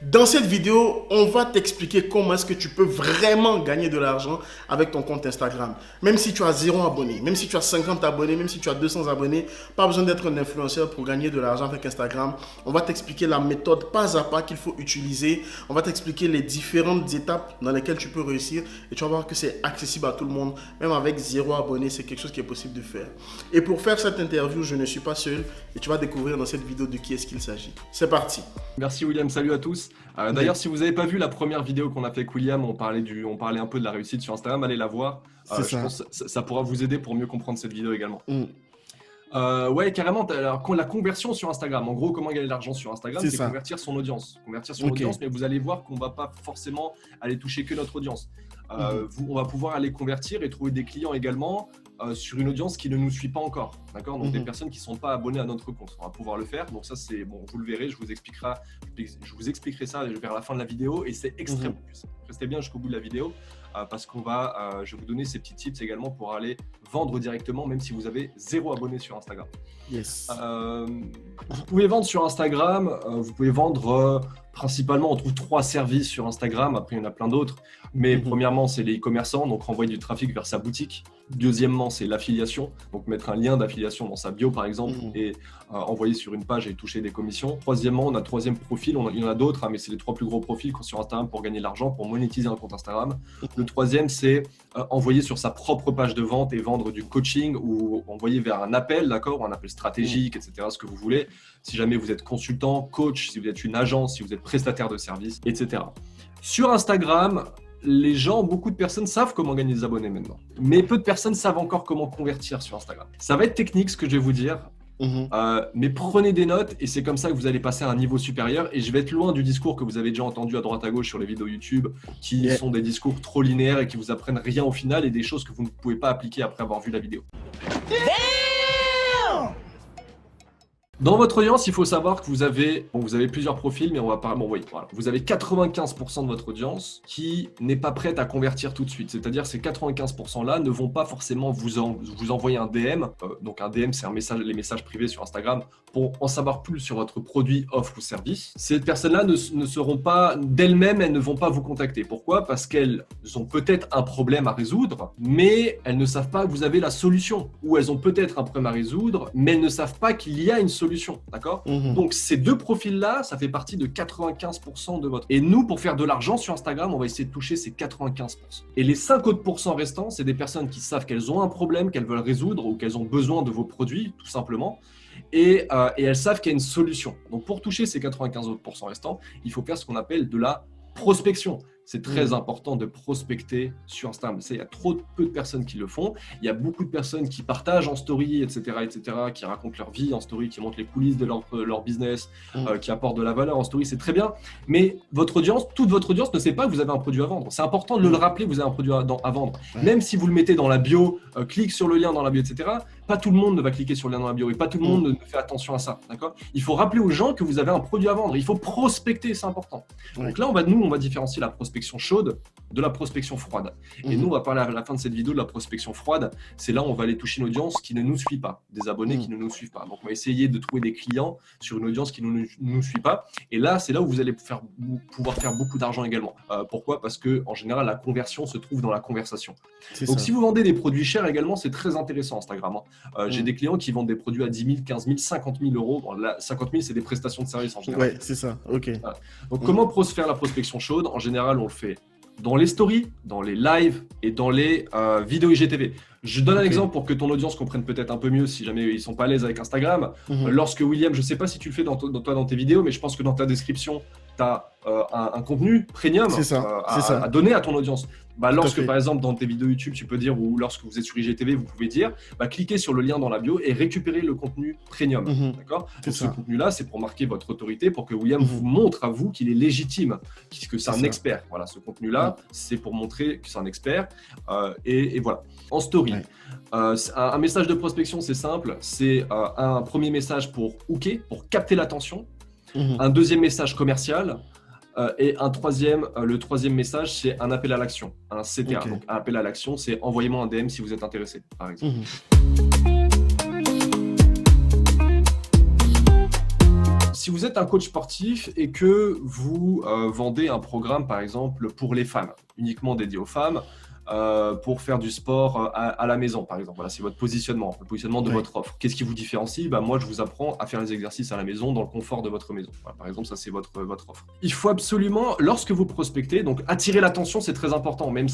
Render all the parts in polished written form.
Dans cette vidéo, on va t'expliquer comment est-ce que tu peux vraiment gagner de l'argent avec ton compte Instagram. Même si tu as 0 abonnés, même si tu as 50 abonnés, même si tu as 200 abonnés, pas besoin d'être un influenceur pour gagner de l'argent avec Instagram. On va t'expliquer la méthode pas à pas qu'il faut utiliser. On va t'expliquer les différentes étapes dans lesquelles tu peux réussir et tu vas voir que c'est accessible à tout le monde. Même avec 0 abonnés, c'est quelque chose qui est possible de faire. Et pour faire cette interview, je ne suis pas seul et tu vas découvrir dans cette vidéo de qui est-ce qu'il s'agit. C'est parti. Merci William, salut à tous. D'ailleurs, si vous n'avez pas vu la première vidéo qu'on a fait avec William, on parlait un peu de la réussite sur Instagram, allez la voir. Je pense que ça pourra vous aider pour mieux comprendre cette vidéo également. Ouais, carrément, alors, la conversion sur Instagram, en gros, comment gagner de l'argent sur Instagram, c'est convertir son audience. Convertir son audience, mais vous allez voir qu'on ne va pas forcément aller toucher que notre audience. On va pouvoir aller convertir et trouver des clients également sur une audience qui ne nous suit pas encore, d'accord? Donc des personnes qui ne sont pas abonnées à notre compte. On va pouvoir le faire. Donc ça, c'est bon, vous le verrez, je vous expliquerai ça vers la fin de la vidéo et c'est extrêmement puissant. Restez bien jusqu'au bout de la vidéo parce je vais vous donner ces petits tips également pour aller vendre directement, même si vous avez 0 abonné sur Instagram. Yes. Vous pouvez vendre sur Instagram, vous pouvez vendre principalement, on trouve 3 services sur Instagram, après il y en a plein d'autres, mais premièrement c'est les e-commerçants, donc renvoyer du trafic vers sa boutique. Deuxièmement c'est l'affiliation, donc mettre un lien d'affiliation dans sa bio par exemple et envoyer sur une page et toucher des commissions. Troisièmement, on a un troisième profil, il y en a d'autres, mais c'est les 3 plus gros profils sur Instagram pour gagner de l'argent, pour monétiser un compte Instagram. Le troisième c'est envoyer sur sa propre page de vente et vendre du coaching ou envoyer vers un appel, d'accord, ou un appel stratégique, etc., ce que vous voulez. Si jamais vous êtes consultant, coach, si vous êtes une agence, si vous êtes prestataire de services, etc. Sur Instagram, beaucoup de personnes savent comment gagner des abonnés maintenant. Mais peu de personnes savent encore comment convertir sur Instagram. Ça va être technique ce que je vais vous dire, mais prenez des notes et c'est comme ça que vous allez passer à un niveau supérieur. Et je vais être loin du discours que vous avez déjà entendu à droite à gauche sur les vidéos YouTube, qui sont des discours trop linéaires et qui vous apprennent rien au final et des choses que vous ne pouvez pas appliquer après avoir vu la vidéo. Dans votre audience, il faut savoir que vous avez plusieurs profils, mais on va pas. Voilà. Vous avez 95% de votre audience qui n'est pas prête à convertir tout de suite. C'est-à-dire ces 95%-là ne vont pas forcément vous envoyer un DM. Donc un DM, c'est les messages privés sur Instagram pour en savoir plus sur votre produit, offre ou service. Ces personnes-là ne seront pas d'elles-mêmes, elles ne vont pas vous contacter. Pourquoi? Parce qu'elles ont peut-être un problème à résoudre, mais elles ne savent pas que vous avez la solution. Ou elles ont peut-être un problème à résoudre, mais elles ne savent pas qu'il y a une solution. D'accord? Donc ces deux profils-là, ça fait partie de 95% de votre. Et nous, pour faire de l'argent sur Instagram, on va essayer de toucher ces 95%. Et les 5 autres pourcents restants, c'est des personnes qui savent qu'elles ont un problème, qu'elles veulent résoudre ou qu'elles ont besoin de vos produits, tout simplement. Et elles savent qu'il y a une solution. Donc pour toucher ces 95 autres pourcents restants, il faut faire ce qu'on appelle de la prospection. C'est très important de prospecter sur Instagram. Il y a trop peu de personnes qui le font. Il y a beaucoup de personnes qui partagent en story, etc., qui racontent leur vie en story, qui montrent les coulisses de leur business, qui apportent de la valeur en story. C'est très bien. Mais toute votre audience ne sait pas que vous avez un produit à vendre. C'est important de le rappeler, vous avez un produit à vendre. Même si vous le mettez dans la bio, clique sur le lien dans la bio, etc., pas tout le monde ne va cliquer sur le lien dans la bio et pas tout le monde ne fait attention à ça. D'accord? Il faut rappeler aux gens que vous avez un produit à vendre. Il faut prospecter, c'est important. Donc là, on va différencier la prospection chaude de la prospection froide. Et nous, on va parler à la fin de cette vidéo de la prospection froide. C'est là où on va aller toucher une audience qui ne nous suit pas, des abonnés qui ne nous suivent pas. Donc, on va essayer de trouver des clients sur une audience qui ne nous suit pas. Et là, c'est là où vous allez pouvoir faire beaucoup d'argent également. Pourquoi? Parce que en général, la conversion se trouve dans la conversation. Donc, si vous vendez des produits chers également, c'est très intéressant Instagram. J'ai des clients qui vendent des produits à 10 000, 15 000, 50 000 euros. Bon, là, 50 000, c'est des prestations de service en général. Ouais, c'est ça. Ok. Voilà. Donc, comment faire la prospection chaude? En général, on le fait dans les stories, dans les lives et dans les vidéos IGTV. Je donne un exemple pour que ton audience comprenne peut-être un peu mieux si jamais ils ne sont pas à l'aise avec Instagram. Lorsque William, je ne sais pas si tu le fais dans tes vidéos, mais je pense que dans ta description, tu as un contenu premium à donner à ton audience. Lorsque par exemple dans tes vidéos YouTube, tu peux dire, ou lorsque vous êtes sur IGTV, vous pouvez dire, cliquez sur le lien dans la bio et récupérez le contenu premium. D'accord? Donc ce contenu-là, c'est pour marquer votre autorité, pour que William vous montre à vous qu'il est légitime, que c'est un expert. Voilà, ce contenu-là, c'est pour montrer que c'est un expert. Et voilà. En story, un message de prospection, c'est simple. C'est un premier message pour hooker, pour capter l'attention. Un deuxième message commercial. Et le troisième message, c'est un appel à l'action, un CTA. Donc, un appel à l'action, c'est envoyez-moi un DM si vous êtes intéressé, par exemple. Si vous êtes un coach sportif et que vous vendez un programme, par exemple, pour les femmes, uniquement dédié aux femmes, pour faire du sport à la maison, par exemple. Voilà, c'est votre positionnement, le positionnement de votre offre. Qu'est-ce qui vous différencie? Moi, je vous apprends à faire les exercices à la maison, dans le confort de votre maison. Voilà, par exemple, ça, c'est votre offre. Il faut absolument, lorsque vous prospectez, donc attirer l'attention, c'est très important. Même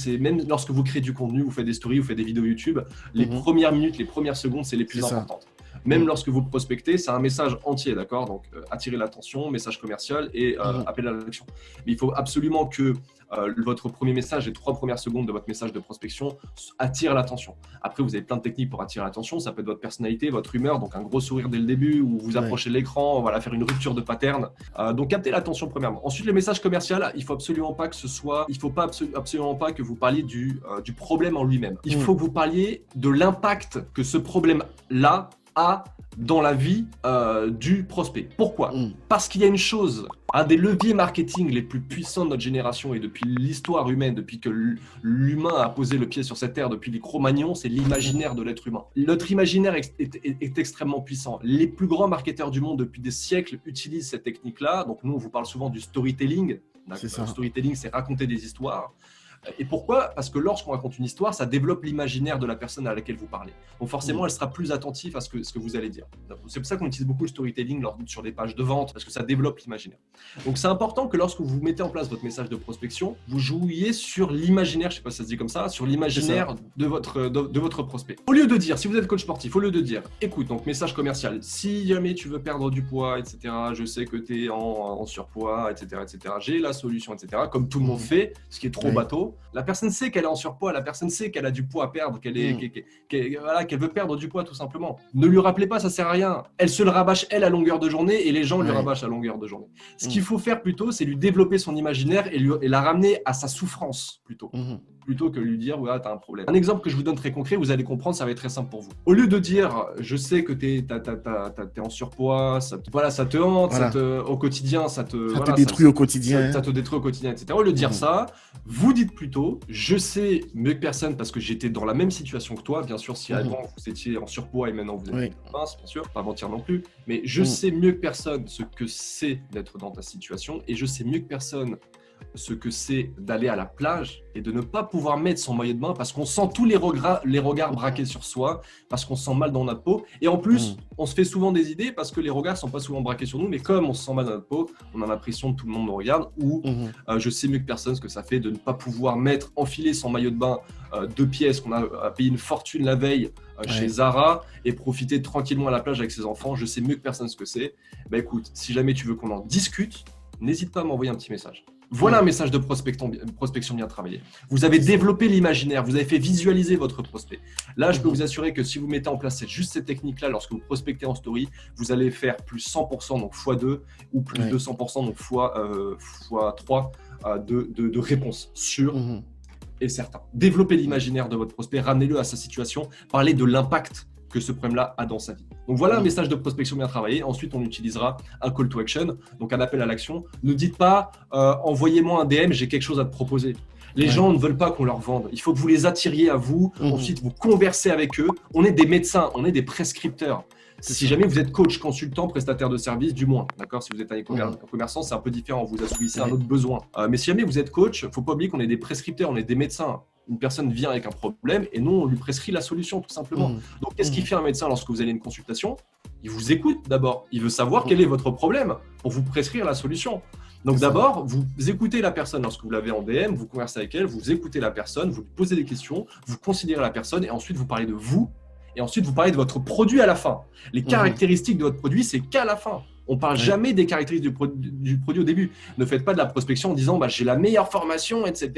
lorsque vous créez du contenu, vous faites des stories, vous faites des vidéos YouTube, les premières minutes, les premières secondes, c'est les plus importantes. Même lorsque vous prospectez, c'est un message entier, d'accord? Donc, attirer l'attention, message commercial et appel à l'action. Mais il faut absolument que votre premier message, les 3 premières secondes de votre message de prospection attirent l'attention. Après, vous avez plein de techniques pour attirer l'attention. Ça peut être votre personnalité, votre humeur, donc un gros sourire dès le début ou vous approchez de l'écran, voilà, faire une rupture de pattern. Donc, captez l'attention premièrement. Ensuite, le message commercial, il faut absolument pas que ce soit, il faut pas absolument pas que vous parliez du problème en lui-même. Il faut que vous parliez de l'impact que ce problème-là a dans la vie du prospect. Pourquoi? Parce qu'il y a une chose, un des leviers marketing les plus puissants de notre génération et depuis l'histoire humaine, depuis que l'humain a posé le pied sur cette terre, depuis les Cro-Magnons, c'est l'imaginaire de l'être humain. Notre imaginaire est extrêmement puissant. Les plus grands marketeurs du monde depuis des siècles utilisent cette technique-là. Donc nous, on vous parle souvent du storytelling. Le storytelling, c'est raconter des histoires. Et pourquoi? Parce que lorsqu'on raconte une histoire, ça développe l'imaginaire de la personne à laquelle vous parlez. Donc forcément, elle sera plus attentive à ce que vous allez dire. C'est pour ça qu'on utilise beaucoup le storytelling sur des pages de vente, parce que ça développe l'imaginaire. Donc c'est important que lorsque vous mettez en place votre message de prospection, vous jouiez sur l'imaginaire, je ne sais pas si ça se dit comme ça, sur l'imaginaire de votre prospect. Au lieu de dire, si vous êtes coach sportif, au lieu de dire, écoute, donc message commercial, si jamais tu veux perdre du poids, etc., je sais que tu es en surpoids, etc., j'ai la solution, etc., comme tout le monde fait, ce qui est trop bateau. La personne sait qu'elle est en surpoids, la personne sait qu'elle a du poids à perdre, qu'elle veut perdre du poids tout simplement. Ne lui rappelez pas, ça sert à rien. Elle se le rabâche elle à longueur de journée et les gens lui rabâchent à longueur de journée. Ce qu'il faut faire plutôt, c'est lui développer son imaginaire et la ramener à sa souffrance plutôt. Plutôt que lui dire, ouais, t'as un problème. Un exemple que je vous donne très concret, vous allez comprendre, ça va être très simple pour vous. Au lieu de dire, je sais que t'es en surpoids, ça te hante, au quotidien, ça te détruit au quotidien. Ça te détruit au quotidien, etc. Au lieu de dire ça, vous dites plutôt, je sais mieux que personne parce que j'étais dans la même situation que toi. Bien sûr, si avant vous étiez en surpoids et maintenant vous êtes mince, bien sûr, pas mentir non plus. Mais je sais mieux que personne ce que c'est d'être dans ta situation et je sais mieux que personne ce que c'est d'aller à la plage et de ne pas pouvoir mettre son maillot de bain parce qu'on sent tous les regards braqués sur soi, parce qu'on se sent mal dans notre peau. Et en plus, on se fait souvent des idées parce que les regards ne sont pas souvent braqués sur nous, mais comme on se sent mal dans notre peau, on a l'impression que tout le monde nous regarde ou je sais mieux que personne ce que ça fait de ne pas pouvoir enfiler son maillot de bain 2 pièces qu'on a payé une fortune la veille chez Zara et profiter tranquillement à la plage avec ses enfants. Je sais mieux que personne ce que c'est. Écoute, si jamais tu veux qu'on en discute, n'hésite pas à m'envoyer un petit message. Voilà un message de prospection bien travaillé. Vous avez développé l'imaginaire, vous avez fait visualiser votre prospect. Là, je peux vous assurer que si vous mettez en place juste cette technique-là, lorsque vous prospectez en story, vous allez faire plus 100%, donc x2, ou plus 200%, donc x3 de réponses sûres et certain. Développez l'imaginaire de votre prospect, ramenez-le à sa situation, parlez de l'impact que ce problème-là a dans sa vie. Donc voilà un message de prospection bien travaillé. Ensuite, on utilisera un call to action, donc un appel à l'action. Ne dites pas envoyez-moi un DM, j'ai quelque chose à te proposer. Les gens ne veulent pas qu'on leur vende. Il faut que vous les attiriez à vous. Ensuite, vous conversez avec eux. On est des médecins, on est des prescripteurs. Si jamais vous êtes coach, consultant, prestataire de service, du moins, d'accord. Si vous êtes un commerçant, c'est un peu différent. Vous assouvissez un autre besoin. Mais si jamais vous êtes coach, il ne faut pas oublier qu'on est des prescripteurs, on est des médecins. Une personne vient avec un problème et nous, on lui prescrit la solution, tout simplement. Donc, qu'est-ce qu'il fait un médecin lorsque vous allez à une consultation? Il vous écoute d'abord. Il veut savoir quel est votre problème pour vous prescrire la solution. Donc, d'abord, vous écoutez la personne lorsque vous l'avez en DM, vous conversez avec elle, vous écoutez la personne, vous lui posez des questions, vous considérez la personne et ensuite, vous parlez de vous et ensuite, vous parlez de votre produit à la fin. Les caractéristiques de votre produit, c'est qu'à la fin. On ne parle jamais des caractéristiques du produit au début. Ne faites pas de la prospection en disant j'ai la meilleure formation, etc.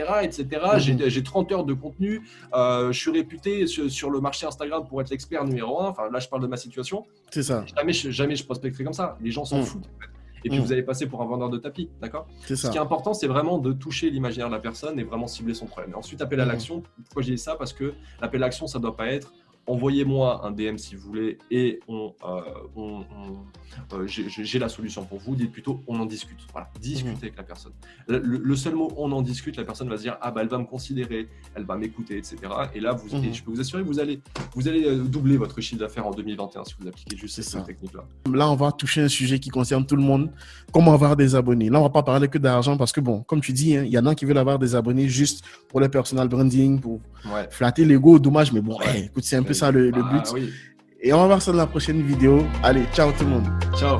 J'ai 30 heures de contenu, je suis réputé sur le marché Instagram pour être l'expert numéro 1. Enfin, là, je parle de ma situation. C'est ça. Jamais je prospecterai comme ça. Les gens s'en foutent. En fait. Et puis, vous allez passer pour un vendeur de tapis. D'accord ? Ce qui est important, c'est vraiment de toucher l'imaginaire de la personne et vraiment cibler son problème. Et ensuite, appel à l'action. Pourquoi je dis ça ? Parce que l'appel à l'action, ça ne doit pas être envoyez-moi un DM si vous voulez et j'ai la solution pour vous. Dites plutôt on en discute. Voilà, discutez avec la personne. Le seul mot on en discute, la personne va se dire ah bah elle va me considérer, elle va m'écouter, etc. Et là, et je peux vous assurer que vous allez doubler votre chiffre d'affaires en 2021 si vous appliquez juste cette technique-là. Là, on va toucher un sujet qui concerne tout le monde. Comment avoir des abonnés. Là, on va pas parler que d'argent parce que bon, comme tu dis, il y en a qui veulent avoir des abonnés juste pour le personal branding, pour flatter l'ego. Dommage, mais bon, écoute, c'est un peu ça le but. Oui. Et on va voir ça dans la prochaine vidéo. Allez, ciao tout le monde. Ciao.